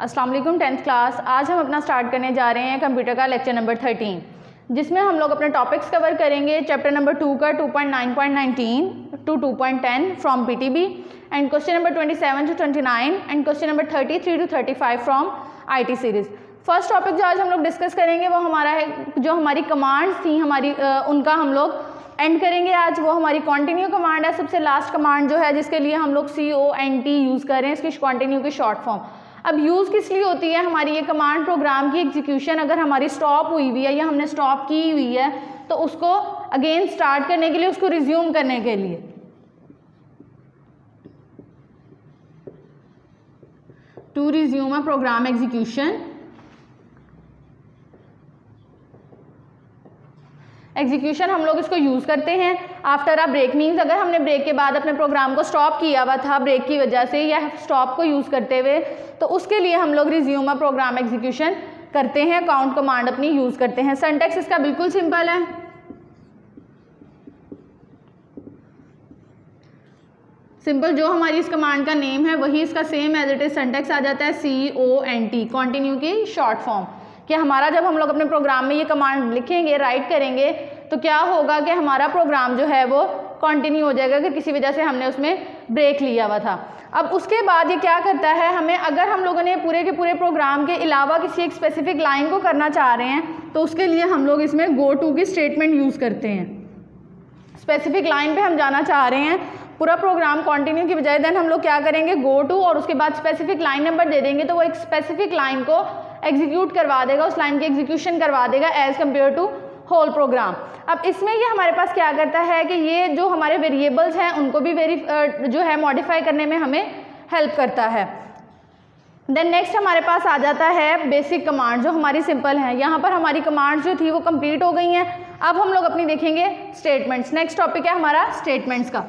अस्सलाम वालेकुम 10th class. आज हम अपना स्टार्ट करने जा रहे हैं कंप्यूटर का लेक्चर नंबर 13, जिसमें हम लोग अपने टॉपिक्स कवर करेंगे। चैप्टर नंबर 2 का 2.9.19 to 2.10 from PTB and question number 27 to 29 and question number 33 to 35 from IT series. First topic जो आज हम लोग डिस्कस करेंगे वो हमारा है, जो हमारी कमांड्स थी हमारी उनका हम लोग एंड करेंगे आज। वो हमारी कंटिन्यू कमांड है, सबसे लास्ट कमांड जो है जिसके लिए हम लोग CONT यूज़ कर रहे हैं, इसकी कंटिन्यू की शॉर्ट फॉर्म। अब यूज़ किस लिए होती है हमारी ये कमांड? प्रोग्राम की एग्जीक्यूशन अगर हमारी स्टॉप हुई हुई है या हमने स्टॉप की हुई है तो उसको अगेन स्टार्ट करने के लिए, उसको रिज्यूम करने के लिए। To resume a program execution, execution हम लोग इसको यूज़ करते हैं आफ्टर अ ब्रेक। मीन्स अगर हमने ब्रेक के बाद अपने प्रोग्राम को स्टॉप किया हुआ था ब्रेक की वजह से या स्टॉप को यूज़ करते हुए, तो उसके लिए हम लोग रिज्यूम अ प्रोग्राम एग्जीक्यूशन करते हैं, काउंट कमांड अपनी यूज़ करते हैं। सिंटैक्स इसका बिल्कुल सिंपल है। सिंपल जो हमारी इस कमांड का नेम है वही इसका same as it is syntax आ जाता है, CONT, कंटिन्यू की शॉर्ट फॉर्म। कि हमारा जब हम लोग अपने प्रोग्राम में ये कमांड लिखेंगे, राइट करेंगे, तो क्या होगा कि हमारा प्रोग्राम जो है वो कंटिन्यू हो जाएगा अगर किसी वजह से हमने उसमें ब्रेक लिया हुआ था। अब उसके बाद ये क्या करता है, हमें अगर हम लोगों ने पूरे के पूरे प्रोग्राम के अलावा किसी एक स्पेसिफिक लाइन को करना चाह रहे हैं तो उसके लिए हम लोग इसमें गो टू की स्टेटमेंट यूज़ करते हैं। स्पेसिफिक लाइन पे हम जाना चाह रहे हैं, पूरा प्रोग्राम कंटिन्यू की बजाय देन हम लोग क्या करेंगे, गो टू और उसके बाद स्पेसिफिक लाइन नंबर दे देंगे, तो वो एक स्पेसिफिक लाइन को एग्जीक्यूट करवा देगा, उस लाइन की एग्जीक्यूशन करवा देगा as compare to whole program. अब इसमें ये हमारे पास क्या करता है कि ये जो हमारे वेरिएबल्स हैं उनको भी जो है मॉडिफाई करने में हमें हेल्प करता है। देन नेक्स्ट हमारे पास आ जाता है बेसिक कमांड, जो हमारी सिंपल है। यहाँ पर हमारी कमांड जो थी वो कंप्लीट हो गई हैं। अब हम लोग अपनी देखेंगे स्टेटमेंट्स। नेक्स्ट टॉपिक है हमारा स्टेटमेंट्स का।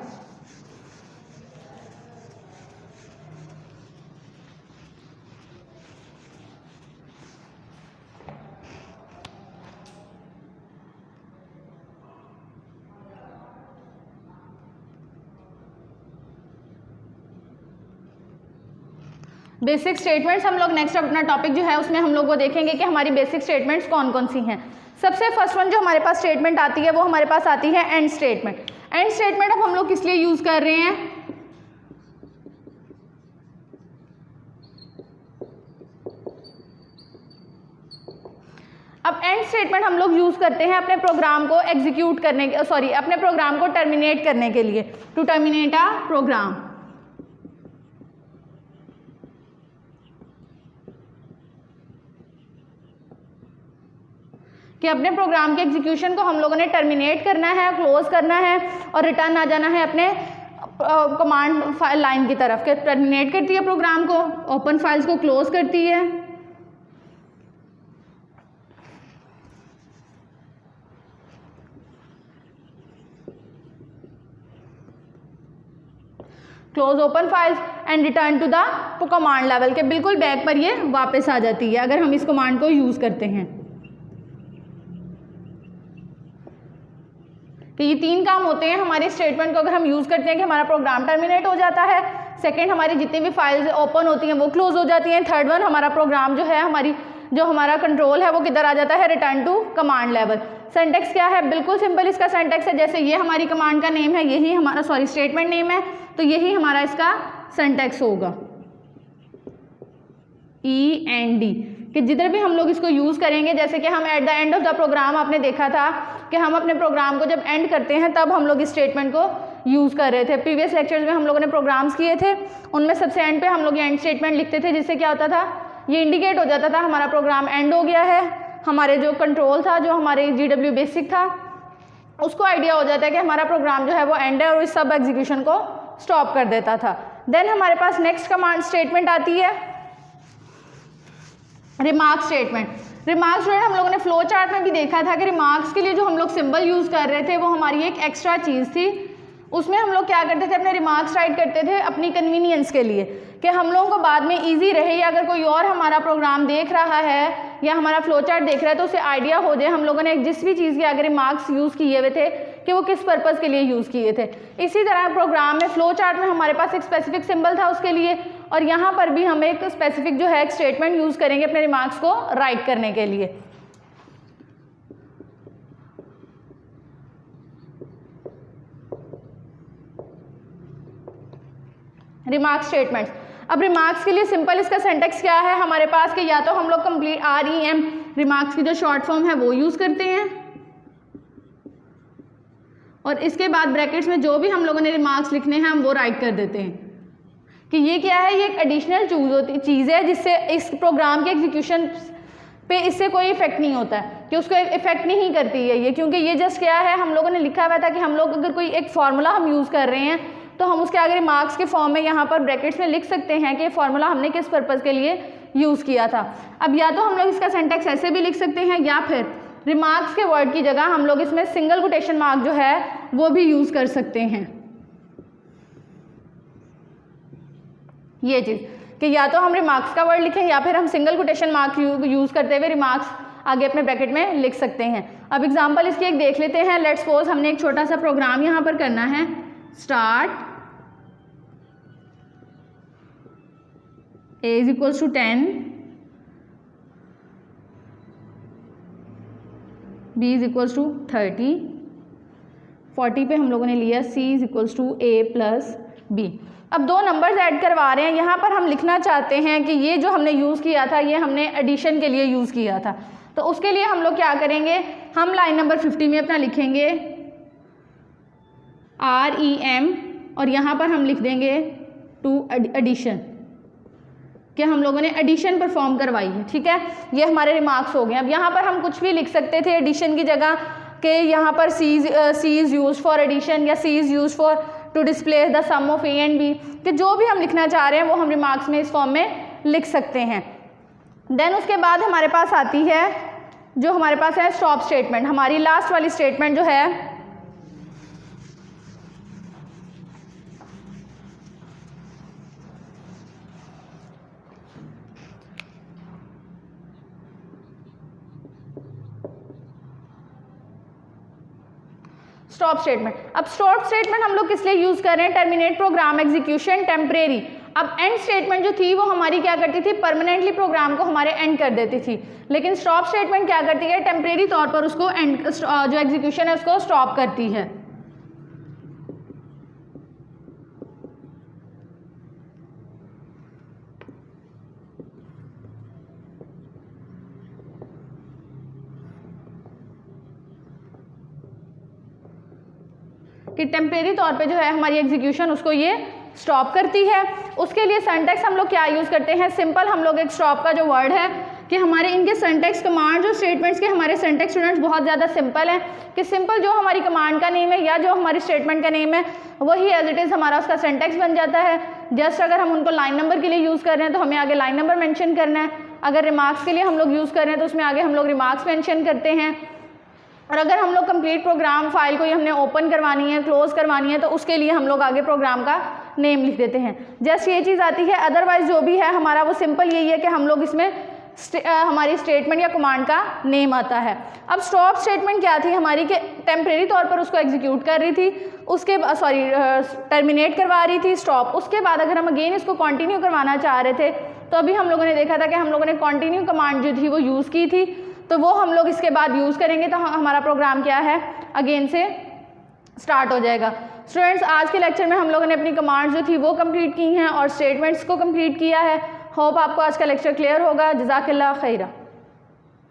बेसिक स्टेटमेंट्स हम लोग नेक्स्ट अपना टॉपिक जो है उसमें हम लोग वो देखेंगे कि हमारी बेसिक स्टेटमेंट्स कौन कौन सी हैं। सबसे फर्स्ट वन जो हमारे पास स्टेटमेंट आती है वो हमारे पास आती है एंड स्टेटमेंट। एंड स्टेटमेंट अब हम लोग किस लिए यूज़ कर रहे हैं? अब एंड स्टेटमेंट हम लोग यूज़ करते हैं अपने प्रोग्राम को एग्जीक्यूट करने के, अपने प्रोग्राम को टर्मिनेट करने के लिए, टू टर्मिनेट अ प्रोग्राम। कि अपने प्रोग्राम के एग्जीक्यूशन को हम लोगों ने टर्मिनेट करना है, क्लोज करना है और रिटर्न आ जाना है अपने कमांड फाइल लाइन की तरफ। के टर्मिनेट करती है प्रोग्राम को, ओपन फाइल्स को क्लोज करती है। Close open files and return to the command level, के बिल्कुल बैक पर ये वापस आ जाती है अगर हम इस कमांड को यूज़ करते हैं। तो ये तीन काम होते हैं हमारे स्टेटमेंट को अगर हम यूज़ करते हैं कि हमारा प्रोग्राम टर्मिनेट हो जाता है। सेकंड, हमारी जितनी भी फाइल्स ओपन होती हैं वो क्लोज हो जाती हैं। थर्ड वन, हमारा प्रोग्राम जो है, हमारा कंट्रोल है वो किधर आ जाता है, return to command level. Syntax क्या है? बिल्कुल सिंपल इसका सिंटैक्स है। जैसे ये हमारी कमांड का नेम है, यही हमारा स्टेटमेंट नेम है, तो यही हमारा इसका सिंटैक्स होगा, END। कि जिधर भी हम लोग इसको यूज़ करेंगे, जैसे कि हम at the end of the program, आपने देखा था कि हम अपने प्रोग्राम को जब एंड करते हैं तब हम लोग इस स्टेटमेंट को यूज़ कर रहे थे। प्रीवियस लेक्चर्स में हम लोगों ने प्रोग्राम्स किए थे, उनमें सबसे एंड पे हम लोग ये एंड स्टेटमेंट लिखते थे, जिससे क्या होता था, ये इंडिकेट हो जाता था हमारा प्रोग्राम एंड हो गया है। हमारे जो कंट्रोल था, जो हमारे GW बेसिक था, उसको आइडिया हो जाता है कि हमारा प्रोग्राम जो है वो एंड है और इस सब एग्जीक्यूशन को स्टॉप कर देता था। देन हमारे पास नेक्स्ट कमांड स्टेटमेंट आती है रिमार्क स्टेटमेंट। रिमार्क्स जो है हम लोगों ने फ्लो चार्ट में भी देखा था कि रिमार्क्स के लिए जो हम लोग सिंबल यूज़ कर रहे थे वो हमारी एक एक्स्ट्रा चीज़ थी। उसमें हम लोग क्या करते थे, अपने रिमार्क्स राइट करते थे अपनी कन्वीनियंस के लिए, कि हम लोगों को बाद में इजी रहे या अगर कोई और हमारा प्रोग्राम देख रहा है या हमारा फ्लो चार्ट देख रहा है तो उसे आइडिया हो जाए हम लोगों ने जिस भी चीज़ के आगे रिमार्क्स यूज़ किए हुए थे कि वो किस पर्पज़ के लिए यूज़ किए थे। इसी तरह प्रोग्राम में फ्लो चार्ट में हमारे पास एक स्पेसिफिक सिंबल था उसके लिए, और यहाँ पर भी हम एक स्पेसिफिक जो है एक स्टेटमेंट यूज़ करेंगे अपने रिमार्क्स को राइट करने के लिए। Remark statements. अब रिमार्क्स के लिए सिंपल इसका सिंटैक्स क्या है हमारे पास कि या तो हम लोग कंप्लीट REM रिमार्क्स की जो शॉर्ट फॉर्म है वो यूज़ करते हैं और इसके बाद ब्रैकेट्स में जो भी हम लोगों ने रिमार्क्स लिखने हैं हम वो राइट कर देते हैं कि ये क्या है, ये एक एडिशनल चीज़ है जिससे इस प्रोग्राम के एग्जीक्यूशन पे इससे कोई इफेक्ट नहीं होता है, कि उसको इफेक्ट नहीं करती है ये, क्योंकि ये जस्ट क्या है हम लोगों ने लिखा हुआ था कि हम लोग अगर कोई एक फार्मूला हम यूज़ कर रहे हैं तो हम उसके आगे रिमार्क्स के फॉर्म में यहाँ पर ब्रैकेट्स में लिख सकते हैं कि ये फार्मूला हमने किस पर्पज़ के लिए यूज़ किया था। अब या तो हम लोग इसका सिंटैक्स ऐसे भी लिख सकते हैं या फिर रिमार्क्स के वर्ड की जगह हम लोग इसमें सिंगल कोटेशन मार्क जो है वो भी यूज़ कर सकते हैं। ये चीज़ कि या तो हम रिमार्क्स का वर्ड लिखें या फिर हम सिंगल कोटेशन मार्क यूज़ करते हुए रिमार्क्स आगे अपने ब्रैकेट में लिख सकते हैं। अब एग्जांपल इसकी एक देख लेते हैं। लेट्स सपोज हमने एक छोटा सा प्रोग्राम यहाँ पर करना है। स्टार्ट a = 10, b = 30, 40 पे हम लोगों ने लिया c = a + b। अब दो नंबर्स ऐड करवा रहे हैं, यहाँ पर हम लिखना चाहते हैं कि ये जो हमने यूज़ किया था ये हमने एडिशन के लिए यूज़ किया था, तो उसके लिए हम लोग क्या करेंगे, हम लाइन नंबर 50 में अपना लिखेंगे REM और यहाँ पर हम लिख देंगे टू एडिशन, कि हम लोगों ने एडिशन परफॉर्म करवाई है। ठीक है, ये हमारे रिमार्क्स हो गए। अब यहाँ पर हम कुछ भी लिख सकते थे एडिशन की जगह, कि यहाँ पर C is used for addition या C is used for to display the sum of A and B, कि जो भी हम लिखना चाह रहे हैं वो हम रिमार्क्स में इस फॉर्म में लिख सकते हैं। देन उसके बाद हमारे पास आती है जो हमारे पास है स्टॉप स्टेटमेंट, हमारी लास्ट वाली स्टेटमेंट जो है स्टॉप स्टेटमेंट। अब स्टॉप स्टेटमेंट हम लोग किस लिए यूज़ कर रहे हैं, टर्मिनेट प्रोग्राम एग्जीक्यूशन टेम्परेरी। अब एंड स्टेटमेंट जो थी वो हमारी क्या करती थी, परमानेंटली प्रोग्राम को हमारे एंड कर देती थी, लेकिन स्टॉप स्टेटमेंट क्या करती है, टेम्परेरी तौर पर उसको एंड जो एग्जीक्यूशन है उसको स्टॉप करती है। कि टेम्परेरी तौर पे जो है हमारी एग्जीक्यूशन उसको ये स्टॉप करती है। उसके लिए सिंटैक्स हम लोग क्या यूज़ करते हैं, सिंपल हम लोग एक स्टॉप का जो वर्ड है कि हमारे इनके सिंटैक्स कमांड जो स्टेटमेंट्स के हमारे सिंटैक्स स्टूडेंट्स बहुत ज़्यादा सिंपल है, कि सिंपल जो हमारी कमांड का नेम है या जो हमारी स्टेटमेंट का नेम है वही एज इट इज़ हमारा उसका सिंटैक्स बन जाता है। जस्ट अगर हम उनको लाइन नंबर के लिए यूज़ कर रहे हैं तो हमें आगे लाइन नंबर मेंशन करना है, अगर रिमार्क्स के लिए हम लोग यूज़ कर रहे हैं तो उसमें आगे हम लोग रिमार्क्स मेंशन करते हैं, और अगर हम लोग कंप्लीट प्रोग्राम फाइल को हमने ओपन करवानी है, क्लोज करवानी है, तो उसके लिए हम लोग आगे प्रोग्राम का नेम लिख देते हैं। जस्ट ये चीज़ आती है, अदरवाइज जो भी है हमारा वो सिंपल यही है कि हम लोग इसमें हमारी स्टेटमेंट या कमांड का नेम आता है। अब स्टॉप स्टेटमेंट क्या थी हमारी, कि टेम्परेरी तौर पर उसको एग्जीक्यूट कर रही थी, उसके टर्मिनेट करवा रही थी स्टॉप। उसके बाद अगर हम अगेन इसको कंटिन्यू करवाना चाह रहे थे तो अभी हम लोगों ने देखा था कि हम लोगों ने कंटिन्यू कमांड जो थी वो यूज़ की थी, तो वो हम लोग इसके बाद यूज़ करेंगे तो हमारा प्रोग्राम क्या है अगेन से स्टार्ट हो जाएगा। स्टूडेंट्स, आज के लेक्चर में हम लोगों ने अपनी कमांड्स जो थी वो कंप्लीट की हैं और स्टेटमेंट्स को कंप्लीट किया है। होप आपको आज का लेक्चर क्लियर होगा। जज़ाकल्लाह खैरा।